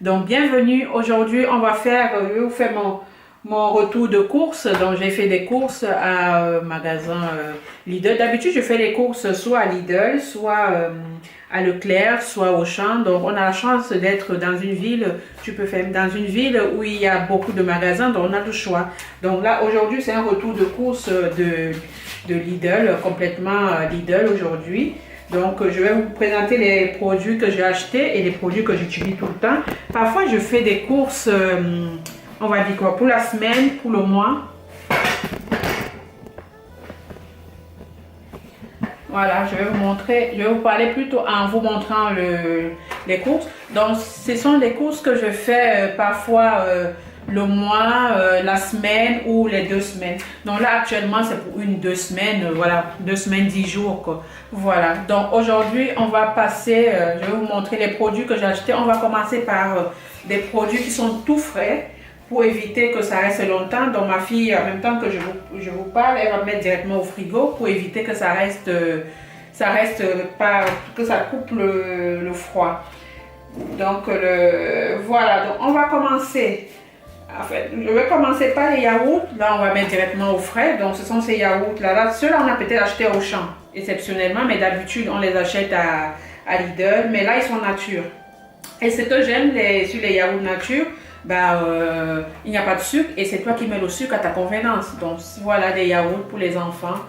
Donc bienvenue, aujourd'hui on va faire, je vais vous faire mon retour de course. Donc j'ai fait des courses à magasin Lidl. D'habitude je fais les courses soit à Lidl, soit à Leclerc, soit au Auchan. Donc on a la chance d'être dans une ville, tu peux faire dans une ville où il y a beaucoup de magasins, donc on a le choix. Donc là aujourd'hui c'est un retour de course de Lidl, complètement Lidl aujourd'hui. Donc, je vais vous présenter les produits que j'ai achetés et les produits que j'utilise tout le temps. Parfois, je fais des courses, on va dire quoi, pour la semaine, pour le mois. Voilà, je vais vous montrer, je vais vous parler plutôt en vous montrant les courses. Donc, ce sont des courses que je fais parfois le mois, la semaine ou les 2 semaines. Donc là, actuellement, c'est pour 2 semaines, voilà, 2 semaines, 10 jours, quoi. Voilà, donc aujourd'hui, on va passer, je vais vous montrer les produits que j'ai achetés. On va commencer par des produits qui sont tout frais pour éviter que ça reste longtemps. Donc ma fille, en même temps que je vous parle, elle va mettre directement au frigo pour éviter que ça reste pas, que ça coupe le froid. Donc voilà, donc on va commencer. En fait, je vais commencer par les yaourts. Là, on va mettre directement au frais. Donc, ce sont ces yaourts-là. Ceux-là, on a peut-être acheté au champ, exceptionnellement. Mais d'habitude, on les achète à Lidl. Mais là, ils sont nature. Et ce que j'aime sur les yaourts nature, il n'y a pas de sucre. Et c'est toi qui mets le sucre à ta convenance. Donc, voilà des yaourts pour les enfants.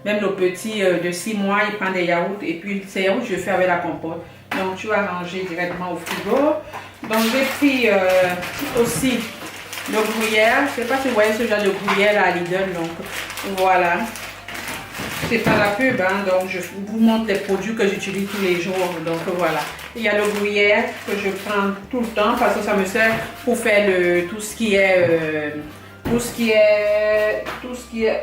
Même le petit de 6 mois, il prend des yaourts. Et puis, ces yaourts, je fais avec la compote. Donc, tu vas ranger directement au frigo. Donc, j'ai pris aussi le gruyère. Je ne sais pas si vous voyez ce genre de gruyère là à Lidl. Donc voilà. C'est pas la pub, hein, donc je vous montre les produits que j'utilise tous les jours. Donc voilà. Il y a le gruyère que je prends tout le temps parce que ça me sert pour faire tout ce qui est.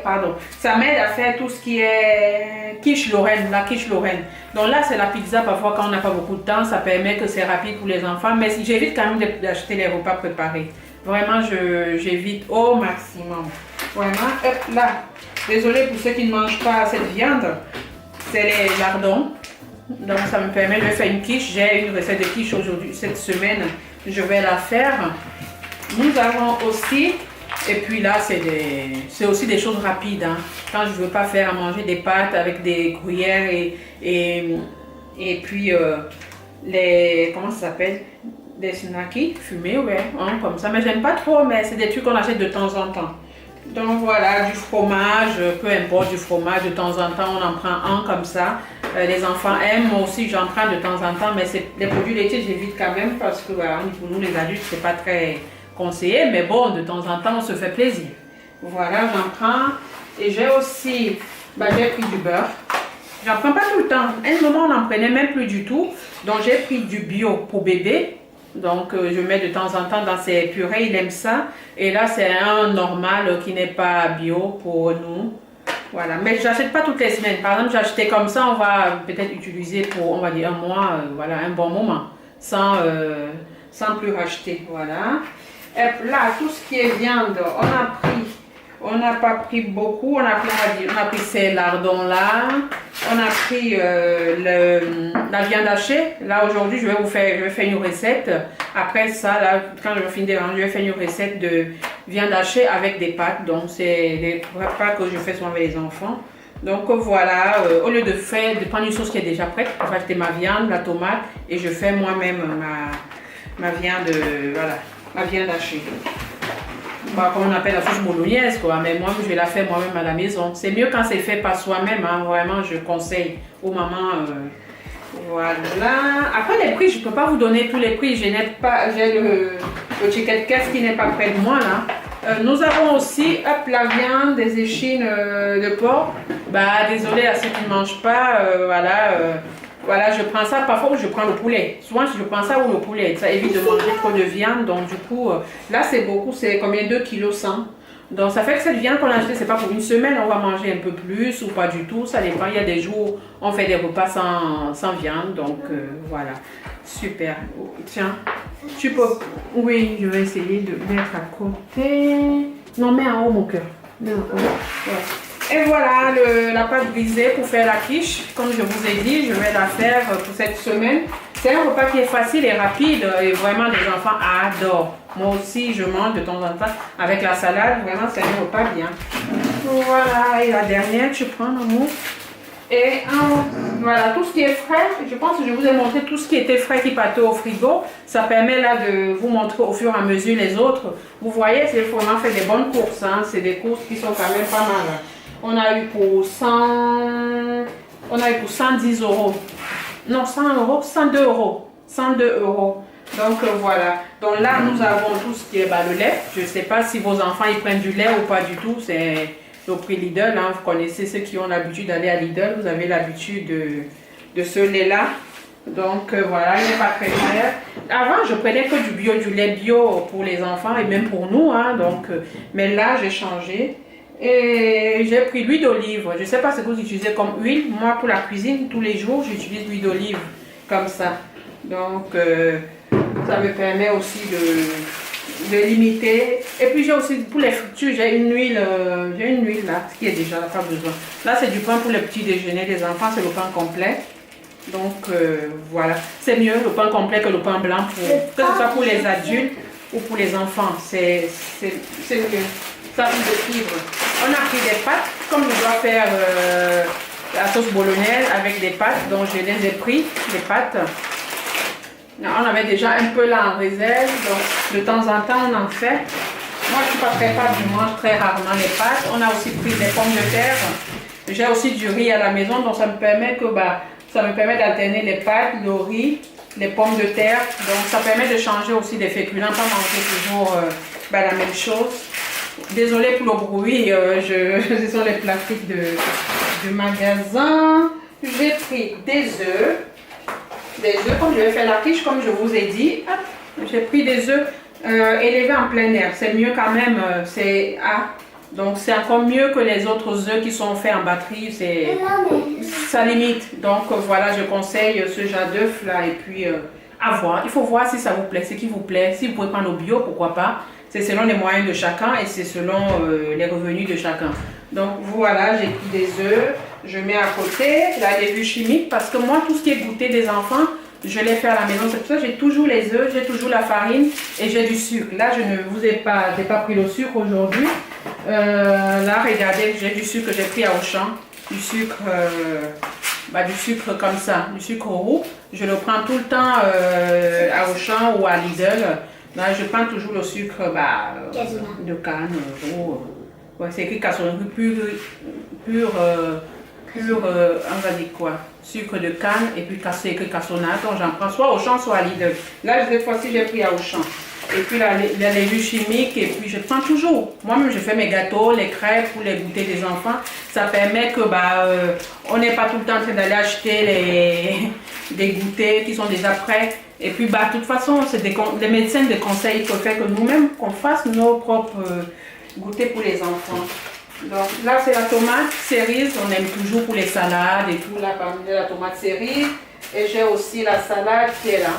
Pardon, ça m'aide à faire tout ce qui est quiche Lorraine, la quiche Lorraine. Donc là, c'est la pizza, parfois quand on n'a pas beaucoup de temps, ça permet que c'est rapide pour les enfants, mais j'évite quand même d'acheter les repas préparés. Vraiment, j'évite au maximum. Vraiment, hop là. Désolée pour ceux qui ne mangent pas cette viande, c'est les lardons. Donc ça me permet de faire une quiche. J'ai une recette de quiche aujourd'hui, cette semaine, je vais la faire. Nous avons aussi... Et puis là, c'est aussi des choses rapides. Hein. Quand je ne veux pas faire à manger des pâtes avec des gruyères et puis les... Comment ça s'appelle? Des snackis fumés, ouais, hein, comme ça. Mais j'aime pas trop, mais c'est des trucs qu'on achète de temps en temps. Donc voilà, du fromage, peu importe, du fromage, de temps en temps, on en prend un comme ça. Les enfants aiment, moi aussi j'en prends de temps en temps, mais les produits laitiers, j'évite quand même parce que voilà, pour nous les adultes, c'est pas très conseillé, mais bon, de temps en temps, on se fait plaisir. Voilà, j'en prends. Et j'ai aussi, j'ai pris du beurre. J'en prends pas tout le temps. À un moment, on n'en prenait même plus du tout. Donc, j'ai pris du bio pour bébé. Donc, je mets de temps en temps dans ses purées. Il aime ça. Et là, c'est un normal qui n'est pas bio pour nous. Voilà. Mais je n'achète pas toutes les semaines. Par exemple, j'ai acheté comme ça. On va peut-être utiliser pour, on va dire, un mois. Voilà, un bon moment. Sans plus racheter. Voilà. Et là, tout ce qui est viande, on n'a pas pris beaucoup. On a pris ces lardons-là. On a pris la viande hachée. Là, aujourd'hui, je vais faire une recette. Après ça, là, quand je finis de ranger, je vais faire une recette de viande hachée avec des pâtes. Donc, c'est des repas que je fais souvent avec les enfants. Donc, voilà. Au lieu de prendre une sauce qui est déjà prête, je vais acheter ma viande, la tomate et je fais moi-même ma viande, voilà, ma viande hachée. Comme on appelle la sauce bolognaise, quoi. Mais moi, je vais la faire moi-même à la maison. C'est mieux quand c'est fait par soi-même, hein. Vraiment, je conseille aux mamans. Voilà. Après, les prix, je ne peux pas vous donner tous les prix. J'ai le ticket de caisse qui n'est pas près de moi, là. Nous avons aussi, hop, la viande, des échines de porc. Désolé à ceux qui ne mangent pas, voilà, je prends ça, parfois je prends le poulet. Souvent, je prends ça ou le poulet. Ça évite de manger trop de viande. Donc, du coup, là, c'est beaucoup. C'est combien? 2,1 kg. Donc, ça fait que cette viande qu'on a achetée, c'est pas pour une semaine. On va manger un peu plus ou pas du tout. Ça dépend. Il y a des jours où on fait des repas sans viande. Donc, voilà. Super. Tiens, tu peux... Oui, je vais essayer de mettre à côté. Non, mets en haut, mon cœur. Mets en haut. Ouais. Et voilà la pâte brisée pour faire la quiche. Comme je vous ai dit, je vais la faire pour cette semaine. C'est un repas qui est facile et rapide et vraiment les enfants adorent. Moi aussi, je mange de temps en temps avec la salade. Vraiment, c'est un repas bien. Voilà, et la dernière, je prends le mot. Et voilà, tout ce qui est frais, je pense que je vous ai montré tout ce qui était frais qui partait au frigo. Ça permet là de vous montrer au fur et à mesure les autres. Vous voyez, c'est vraiment fait des bonnes courses. Hein. C'est des courses qui sont quand même pas mal. On a eu pour 110 euros. Non, 100 euros, 102 euros. 102 euros. Donc voilà. Donc là, nous avons tout ce qui est le lait. Je ne sais pas si vos enfants ils prennent du lait ou pas du tout. C'est au prix Lidl. Hein. Vous connaissez ceux qui ont l'habitude d'aller à Lidl. Vous avez l'habitude de ce lait-là. Donc voilà, il n'est pas très cher. Avant, je prenais que du lait bio pour les enfants et même pour nous. Hein. Donc, mais là, j'ai changé. Et j'ai pris l'huile d'olive. Je ne sais pas ce que vous utilisez comme huile. Moi, pour la cuisine, tous les jours, j'utilise l'huile d'olive comme ça. Donc, ça me permet aussi de limiter. Et puis, j'ai aussi, pour les fritures, j'ai une huile là, ce qui est déjà, pas besoin. Là, c'est du pain pour le petit déjeuner des enfants, c'est le pain complet. Donc, voilà. C'est mieux le pain complet que le pain blanc, que ce soit pour les adultes ou pour les enfants. C'est mieux. Ça plus de fibres. On a pris des pâtes, comme je dois faire la sauce bolognaise avec des pâtes, donc je les ai pris, des pâtes. On avait déjà un peu là en réserve, donc de temps en temps on en fait. Moi je ne suis pas très pâte, je mange très rarement les pâtes. On a aussi pris des pommes de terre. J'ai aussi du riz à la maison, donc ça me permet d'alterner les pâtes, le riz, les pommes de terre. Donc ça permet de changer aussi des féculents, pas manger toujours la même chose. Désolée pour le bruit, ce sont les plastiques de magasin. J'ai pris des œufs comme je vais faire la quiche, comme je vous ai dit. J'ai pris des œufs élevés en plein air. C'est mieux quand même, donc c'est encore mieux que les autres œufs qui sont faits en batterie. Ça limite. Donc voilà, je conseille ce genre d'œufs là et puis à voir. Il faut voir si ça vous plaît, ce qui vous plaît. Si vous pouvez prendre au bio, pourquoi pas. C'est selon les moyens de chacun et c'est selon les revenus de chacun. Donc voilà, j'ai pris des œufs, je mets à côté la levure chimique parce que moi, tout ce qui est goûter des enfants, je l'ai fait à la maison. C'est pour ça que j'ai toujours les œufs, j'ai toujours la farine et j'ai du sucre. Là, je ne vous ai pas pris le sucre aujourd'hui. Là, regardez, j'ai du sucre que j'ai pris à Auchan. Du sucre comme ça, du sucre roux. Je le prends tout le temps à Auchan ou à Lidl. Là, je prends toujours le sucre de canne. C'est écrit cassonade pur, on va dire quoi? Sucre de canne et puis c'est écrit cassonade. Donc j'en prends soit au Auchan, soit à Lidl. Là, cette fois-ci, j'ai pris à Auchan. Et puis la levure chimique, et puis je prends toujours. Moi-même, je fais mes gâteaux, les crêpes pour les goûter des enfants. Ça permet que on n'est pas tout le temps en train d'aller acheter des goûters qui sont déjà prêts. Et puis, de toute façon, les médecins de conseil préfèrent que nous-mêmes, qu'on fasse nos propres goûters pour les enfants. Donc là, c'est la tomate cerise. On aime toujours pour les salades et tout. Là, parmi la tomate cerise. Et j'ai aussi la salade qui est là.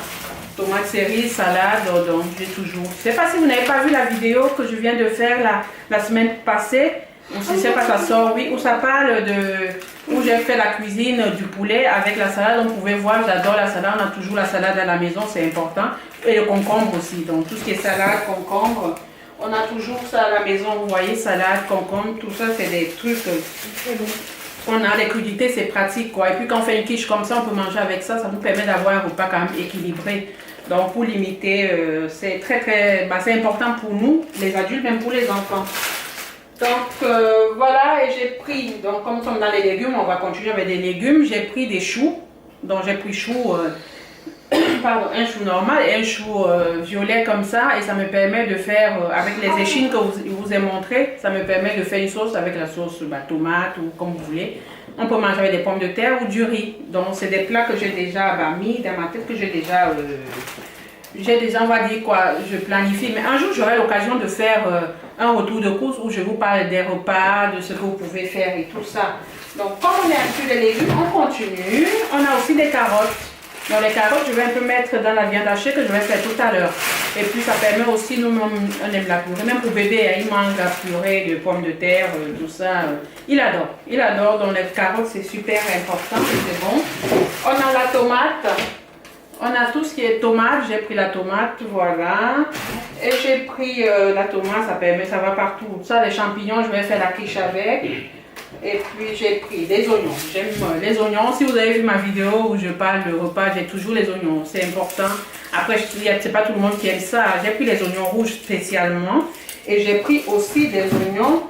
Tomate cerise, salade, donc j'ai toujours. Je ne sais pas si vous n'avez pas vu la vidéo que je viens de faire la semaine passée. Ou si c'est pas ça sort, oui, où ça parle où j'ai fait la cuisine du poulet avec la salade. On pouvait voir, j'adore la salade, on a toujours la salade à la maison, c'est important. Et le concombre aussi, donc tout ce qui est salade, concombre, on a toujours ça à la maison, vous voyez, salade, concombre, tout ça c'est des trucs. On a les crudités, c'est pratique quoi. Et puis quand on fait une quiche comme ça, on peut manger avec ça, ça nous permet d'avoir un repas quand même équilibré. Donc pour limiter, c'est c'est important pour nous, les adultes, même pour les enfants. Donc voilà, et j'ai pris, donc comme nous sommes dans les légumes, on va continuer avec des légumes. J'ai pris des choux, donc j'ai pris un chou normal et un chou violet comme ça. Et ça me permet de faire, avec les échines que je vous ai montré, ça me permet de faire une sauce avec la sauce tomate ou comme vous voulez. On peut manger avec des pommes de terre ou du riz. Donc c'est des plats que j'ai déjà mis dans ma tête, que j'ai déjà, on va dire quoi, je planifie. Mais un jour j'aurai l'occasion de faire un retour de course où je vous parle des repas, de ce que vous pouvez faire et tout ça. Donc comme on est un peu de légumes, on continue. On a aussi des carottes. Donc les carottes, je vais un peu mettre dans la viande hachée que je vais faire tout à l'heure. Et puis ça permet aussi, nous on aime la purée. Même pour bébé, il mange la purée de pommes de terre, tout ça. Il adore. Il adore. Donc les carottes, c'est super important, c'est bon. On a la tomate. On a tout ce qui est tomate, j'ai pris la tomate, voilà. Et j'ai pris la tomate, ça va partout. Ça, les champignons, je vais faire la quiche avec. Et puis j'ai pris des oignons. J'aime les oignons. Si vous avez vu ma vidéo où je parle de repas, j'ai toujours les oignons. C'est important. Après, c'est pas tout le monde qui aime ça. J'ai pris les oignons rouges spécialement. Et j'ai pris aussi des oignons,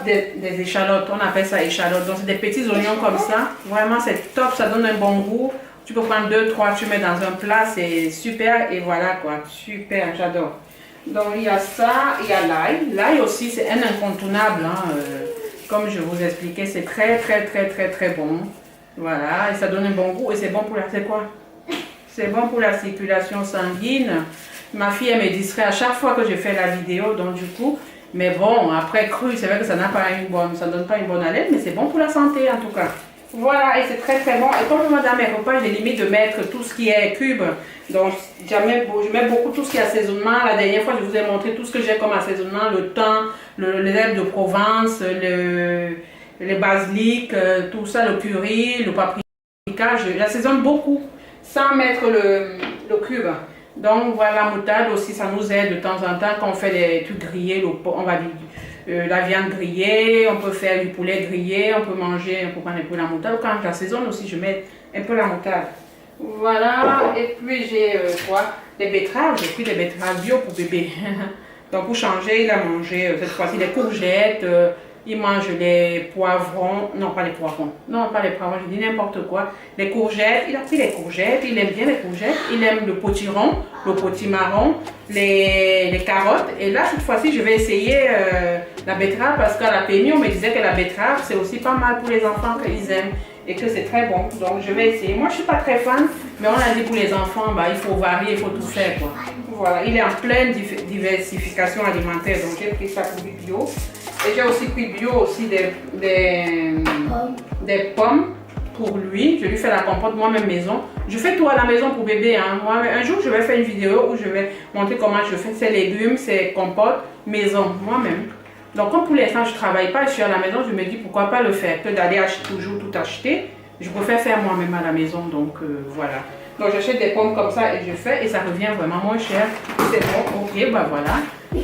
des échalotes. On appelle ça échalotes. Donc c'est des petits oignons comme ça. Vraiment, c'est top. Ça donne un bon goût. Tu peux prendre 2, 3, tu mets dans un plat. C'est super. Et voilà quoi. Super, j'adore. Donc il y a ça. Il y a l'ail. L'ail aussi, c'est un incontournable. Hein. Comme je vous expliquais, c'est très bon. Voilà, et ça donne un bon goût. Et c'est bon pour la... C'est quoi? C'est bon pour la circulation sanguine. Ma fille, elle me distrait à chaque fois que je fais la vidéo, donc du coup... Mais bon, après cru, c'est vrai que ça n'a pas ça donne pas une bonne haleine, mais c'est bon pour la santé en tout cas. Voilà, et c'est très bon. Et comme moi dans mes repas, j'ai limite de mettre tout ce qui est cube. Donc je mets beaucoup tout ce qui est assaisonnement. La dernière fois, je vous ai montré tout ce que j'ai comme assaisonnement, le thym, les herbes de Provence, les basilic, tout ça, le curry, le paprika. J'assaisonne beaucoup sans mettre le cube. Donc voilà, la moutarde aussi, ça nous aide de temps en temps quand on fait des trucs grillés, on va dire la viande grillée, on peut faire du poulet grillé, on peut manger, on peut prendre un peu la moutarde. Quand j'assaisonne aussi, je mets un peu la moutarde. Voilà, et puis j'ai quoi? Des betteraves, j'ai pris des betteraves bio pour bébé. Donc pour changer, il a mangé cette fois-ci des courgettes, il mange les poivrons, non pas les poivrons, non pas les poivrons, je dis n'importe quoi. Les courgettes, il a pris les courgettes, il aime bien les courgettes, il aime le potiron, le potimarron, les carottes. Et là, cette fois-ci, je vais essayer la betterave parce qu'à la PMI, on me disait que la betterave, c'est aussi pas mal pour les enfants qu'ils aiment et que c'est très bon. Donc je vais essayer. Moi, je suis pas très fan, mais on a dit pour les enfants, bah, il faut varier, il faut tout faire, quoi. Voilà, il est en pleine diversification alimentaire, donc j'ai pris ça pour du bio. Et j'ai aussi pris bio aussi des pommes pour lui. Je lui fais la compote moi-même maison. Je fais tout à la maison pour bébé. Hein. Moi, un jour, je vais faire une vidéo où je vais montrer comment je fais ces légumes, ces compotes maison, moi-même. Donc, comme pour l'instant, je ne travaille pas, je suis à la maison, je me dis pourquoi pas le faire. Que d'aller toujours tout acheter. Je préfère faire moi-même à la maison, donc voilà. Donc, j'achète des pommes comme ça et je fais et ça revient vraiment moins cher. C'est bon, ok, bah voilà.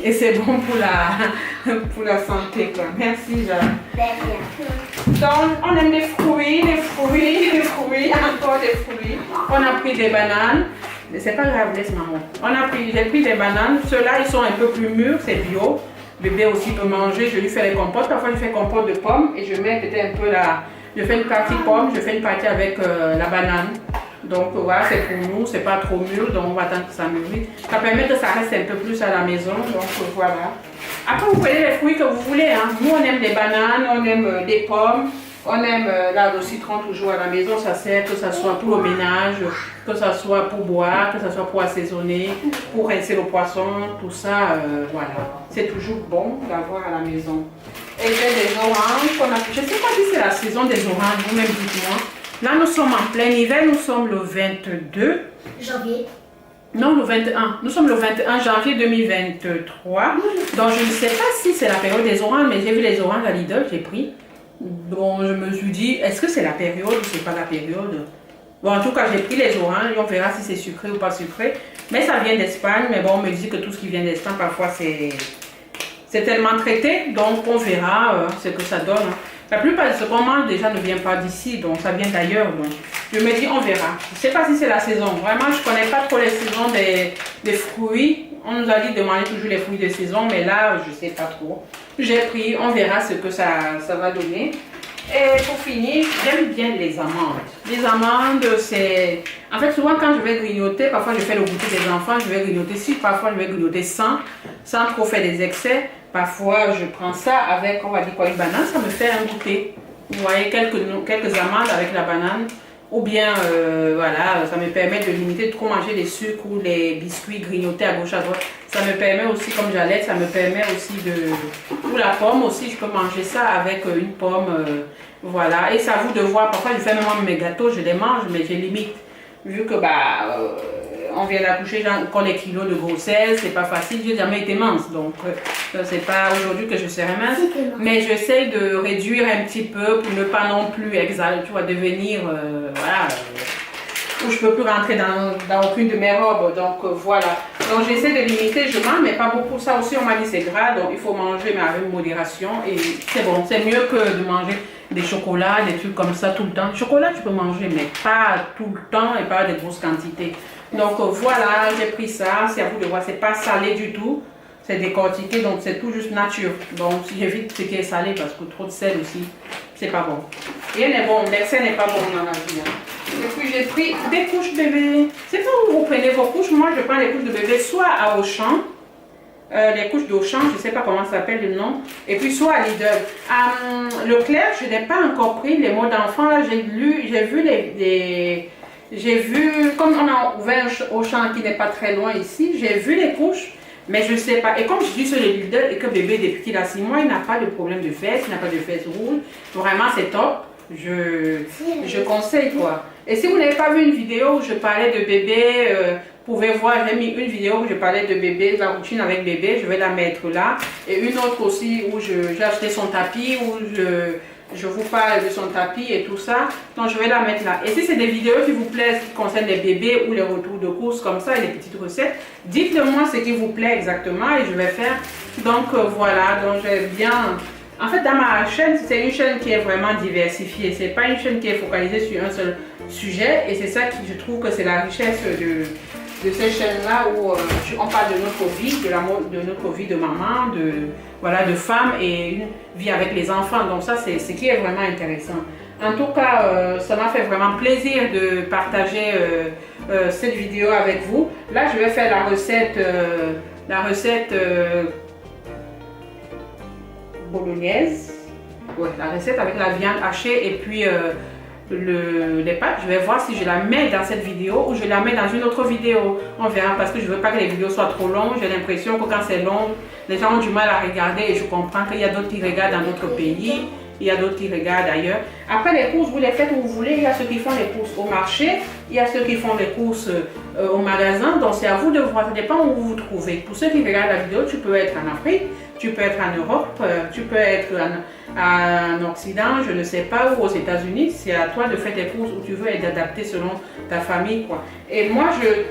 Et c'est bon pour la santé, quoi. Merci, Jeanne. Donc, on aime les fruits, encore des fruits. On a pris des bananes. C'est pas grave, laisse maman. J'ai pris des bananes. Ceux-là, ils sont un peu plus mûrs, c'est bio. Bébé aussi peut manger. Je lui fais les compotes. Parfois, je fais compote de pommes et je mets peut-être un peu je fais une partie pomme, je fais une partie avec la banane. Donc voilà, c'est pour nous, c'est pas trop mûr, donc on va attendre que ça mûrisse. Ça permet que ça reste un peu plus à la maison, donc voilà. Après, vous prenez les fruits que vous voulez. Hein. Nous, on aime des bananes, on aime des pommes, on aime là, le citron toujours à la maison. Ça sert que ce soit pour le ménage, que ce soit pour boire, que ce soit pour assaisonner, pour rincer le poisson, tout ça, voilà. C'est toujours bon d'avoir à la maison. Et j'ai des oranges qu'on a... Je ne sais pas si c'est la saison des oranges, vous-même dites-moi. Là, nous sommes en plein hiver, nous sommes le 22 janvier. Non, le 21. Nous sommes le 21 janvier 2023. Donc, je ne sais pas si c'est la période des oranges, mais j'ai vu les oranges à Lidl, j'ai pris. Bon, je me suis dit, est-ce que c'est la période ou c'est pas la période? Bon, en tout cas, j'ai pris les oranges et on verra si c'est sucré ou pas sucré. Mais ça vient d'Espagne, mais bon, on me dit que tout ce qui vient d'Espagne, parfois, c'est tellement traité. Donc, on verra ce que ça donne. La plupart de ce qu'on mange déjà ne vient pas d'ici, donc ça vient d'ailleurs. Donc je me dis, on verra. Je ne sais pas si c'est la saison. Vraiment, je ne connais pas trop les saisons des fruits. On nous a dit de manger toujours les fruits de saison, mais là, je ne sais pas trop. J'ai pris, on verra ce que ça va donner. Et pour finir, j'aime bien les amandes. Les amandes, c'est... En fait, souvent quand je vais grignoter, parfois je fais le goûter des enfants, je vais grignoter si, parfois je vais grignoter sans trop faire des excès. Parfois, je prends ça avec, on va dire quoi, une banane, ça me fait un goûter. Vous voyez, quelques amandes avec la banane. Ou bien, voilà, ça me permet de limiter de trop manger les sucres ou les biscuits grignotés à gauche à droite. Ça me permet aussi, comme j'allais, ça me permet aussi ou la pomme aussi, je peux manger ça avec une pomme, voilà. Et c'est à vous de voir, parfois je fais même mes gâteaux, je les mange, mais je limite. Vu que, on vient d'accoucher, quand les kilos de grossesse, c'est pas facile, j'ai jamais été mince, donc c'est pas aujourd'hui que je serai mince, mais j'essaie de réduire un petit peu pour ne pas non plus tu vois, devenir, voilà, où je peux plus rentrer dans aucune de mes robes. Donc voilà. Donc j'essaie de limiter, je mange, mais pas beaucoup. Ça aussi, on m'a dit c'est gras, donc il faut manger, mais avec modération. Et c'est bon, c'est mieux que de manger des chocolats, des trucs comme ça tout le temps. Chocolat, tu peux manger, mais pas tout le temps et pas de grosses quantités. Donc voilà, j'ai pris ça. C'est à vous de voir, c'est pas salé du tout. C'est décortiqué, donc c'est tout juste nature. Donc j'évite ce qui est salé parce que trop de sel aussi, c'est pas bon. Rien n'est bon, l'excès n'est pas bon dans la vie. Hein. Et puis j'ai pris des couches bébé. C'est pas où vous prenez vos couches. Moi je prends les couches de bébé soit à Auchan, les couches d'Auchan, je sais pas comment ça s'appelle le nom, et puis soit à Lidl. Leclerc, je n'ai pas encore pris les mots d'enfant. Là j'ai vu, comme on a ouvert un Auchan qui n'est pas très loin ici, j'ai vu les couches. Mais je ne sais pas. Et comme je suis sur le Lidl et que bébé, depuis qu'il a 6 mois, il n'a pas de problème de fesses, il n'a pas de fesses rouges. Vraiment, c'est top. Je conseille quoi. Et si vous n'avez pas vu une vidéo où je parlais de bébé, vous pouvez voir, j'ai mis une vidéo où je parlais de bébé, de la routine avec bébé, je vais la mettre là. Et une autre aussi où j'ai acheté son tapis, où je vous parle de son tapis et tout ça. Donc je vais la mettre là. Et si c'est des vidéos qui vous plaisent, qui concernent les bébés ou les retours de course comme ça et les petites recettes, dites-le moi ce qui vous plaît exactement et je vais faire. Donc voilà, donc j'ai bien... En fait dans ma chaîne, c'est une chaîne qui est vraiment diversifiée. C'est pas une chaîne qui est focalisée sur un seul sujet. Et c'est ça qui je trouve que c'est la richesse de ces chaînes-là où on parle de notre vie, de notre vie de maman, voilà, de femme et une vie avec les enfants. Donc ça, c'est ce qui est vraiment intéressant. En tout cas, ça m'a fait vraiment plaisir de partager cette vidéo avec vous. Là, je vais faire la recette bolognaise. Ouais, la recette avec la viande hachée et puis les pâtes. Je vais voir si je la mets dans cette vidéo ou je la mets dans une autre vidéo. On verra parce que je ne veux pas que les vidéos soient trop longues. J'ai l'impression que quand c'est long, les gens ont du mal à regarder et je comprends qu'il y a d'autres qui regardent dans d'autres pays. Il y a d'autres qui regardent ailleurs. Après les courses, vous les faites où vous voulez. Il y a ceux qui font les courses au marché. Il y a ceux qui font les courses au magasin. Donc c'est à vous de voir. Ça dépend où vous vous trouvez. Pour ceux qui regardent la vidéo, tu peux être en Afrique. Tu peux être en Europe, tu peux être en Occident, je ne sais pas, ou aux États-Unis. C'est à toi de faire tes courses où tu veux et d'adapter selon ta famille, quoi. Et moi,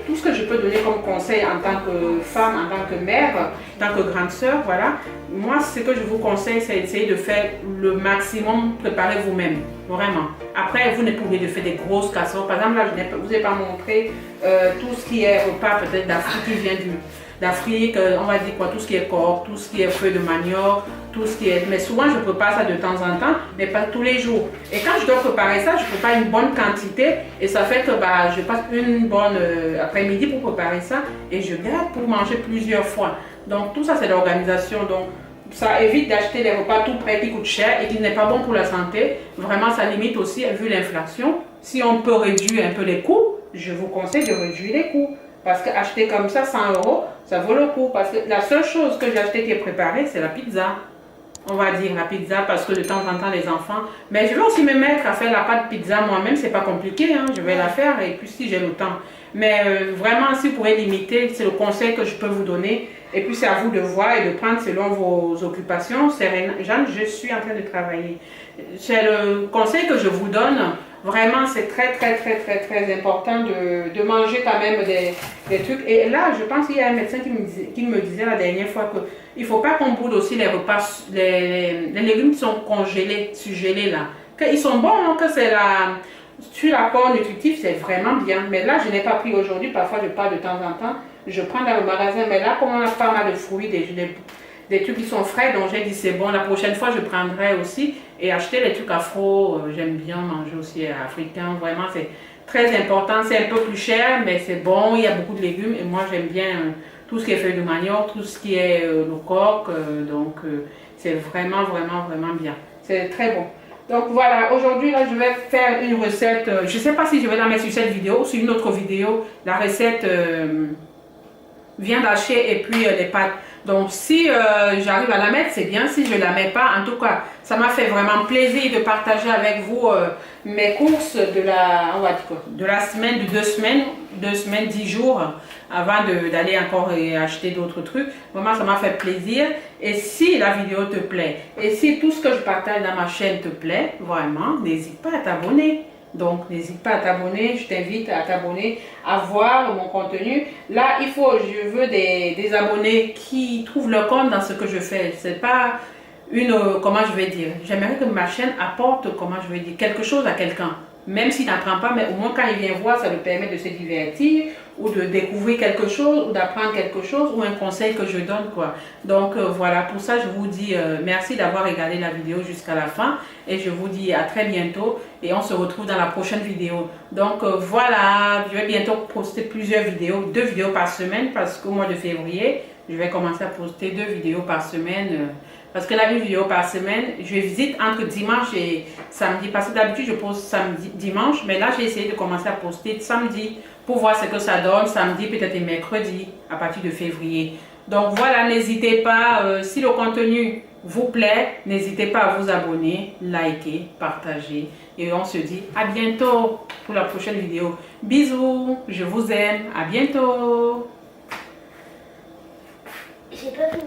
tout ce que je peux donner comme conseil en tant que femme, en tant que mère, en tant que grande sœur, voilà. Moi, ce que je vous conseille, c'est d'essayer de faire le maximum, préparer vous-même, vraiment. Après, vous n'êtes pas obligé de faire des grosses casseroles. Par exemple, là, je ne vous ai pas montré tout ce qui est repas peut-être d'Afrique qui vient d'Afrique, on va dire quoi, tout ce qui est coq, tout ce qui est feuilles de manioc, tout ce qui est... Mais souvent, je prépare ça de temps en temps, mais pas tous les jours. Et quand je dois préparer ça, je prépare une bonne quantité et ça fait que je passe une bonne après-midi pour préparer ça et je garde pour manger plusieurs fois. Donc, tout ça, c'est l'organisation. Donc, ça évite d'acheter des repas tout prêts qui coûtent cher et qui n'est pas bon pour la santé. Vraiment, ça limite aussi, vu l'inflation. Si on peut réduire un peu les coûts, je vous conseille de réduire les coûts. Parce qu'acheter comme ça, 100 €, ça vaut le coup. Parce que la seule chose que j'ai acheté qui est préparée, c'est la pizza. On va dire la pizza parce que de temps en temps, les enfants... Mais je vais aussi me mettre à faire la pâte pizza moi-même. C'est pas compliqué, hein. Je vais la faire et puis si j'ai le temps. Mais vraiment, si vous pouvez limiter, c'est le conseil que je peux vous donner. Et puis c'est à vous de voir et de prendre selon vos occupations. C'est Jeanne, je suis en train de travailler. C'est le conseil que je vous donne. Vraiment, c'est très important de manger quand même des trucs. Et là, je pense qu'il y a un médecin qui me disait la dernière fois qu'il ne faut pas qu'on boude aussi les repas, les légumes qui sont congelés, surgelés là. Qu'ils sont bons, hein, que c'est sur l'apport nutritif, c'est vraiment bien. Mais là, je n'ai pas pris aujourd'hui. Parfois, je pars de temps en temps. Je prends dans le magasin. Mais là, comme on a pas mal de fruits, des trucs qui sont frais, donc j'ai dit c'est bon, la prochaine fois je prendrai aussi et acheter les trucs afro, j'aime bien manger aussi africain, vraiment c'est très important, c'est un peu plus cher mais c'est bon, il y a beaucoup de légumes et moi j'aime bien tout ce qui est feuilles de manioc, tout ce qui est le coq, donc c'est vraiment bien, c'est très bon. Donc voilà, aujourd'hui là je vais faire une recette, je ne sais pas si je vais la mettre sur cette vidéo ou sur une autre vidéo, la recette viande hachée et puis les pâtes. Donc si j'arrive à la mettre, c'est bien. Si je ne la mets pas, en tout cas, ça m'a fait vraiment plaisir de partager avec vous mes courses de la semaine, de 2 semaines, 10 jours, avant d'aller encore acheter d'autres trucs. Vraiment, ça m'a fait plaisir. Et si la vidéo te plaît, et si tout ce que je partage dans ma chaîne te plaît, vraiment, n'hésite pas à t'abonner. Donc, n'hésite pas à t'abonner. Je t'invite à t'abonner, à voir mon contenu. Là, je veux des abonnés qui trouvent leur compte dans ce que je fais. C'est pas comment je vais dire. J'aimerais que ma chaîne apporte, comment je vais dire, quelque chose à quelqu'un. Même s'il n'apprend pas, mais au moins quand il vient voir, ça lui permet de se divertir ou de découvrir quelque chose ou d'apprendre quelque chose ou un conseil que je donne, quoi. Donc voilà, pour ça je vous dis merci d'avoir regardé la vidéo jusqu'à la fin et je vous dis à très bientôt et on se retrouve dans la prochaine vidéo. Donc voilà, je vais bientôt poster plusieurs vidéos, 2 vidéos par semaine parce qu'au mois de février, je vais commencer à poster 2 vidéos par semaine. Parce que là, une vidéo par semaine, je visite entre dimanche et samedi. Parce que d'habitude, je poste samedi, dimanche. Mais là, j'ai essayé de commencer à poster samedi pour voir ce que ça donne. Samedi, peut-être et mercredi, à partir de février. Donc voilà, n'hésitez pas, si le contenu vous plaît, n'hésitez pas à vous abonner, liker, partager. Et on se dit à bientôt pour la prochaine vidéo. Bisous, je vous aime, à bientôt. J'ai pas compris.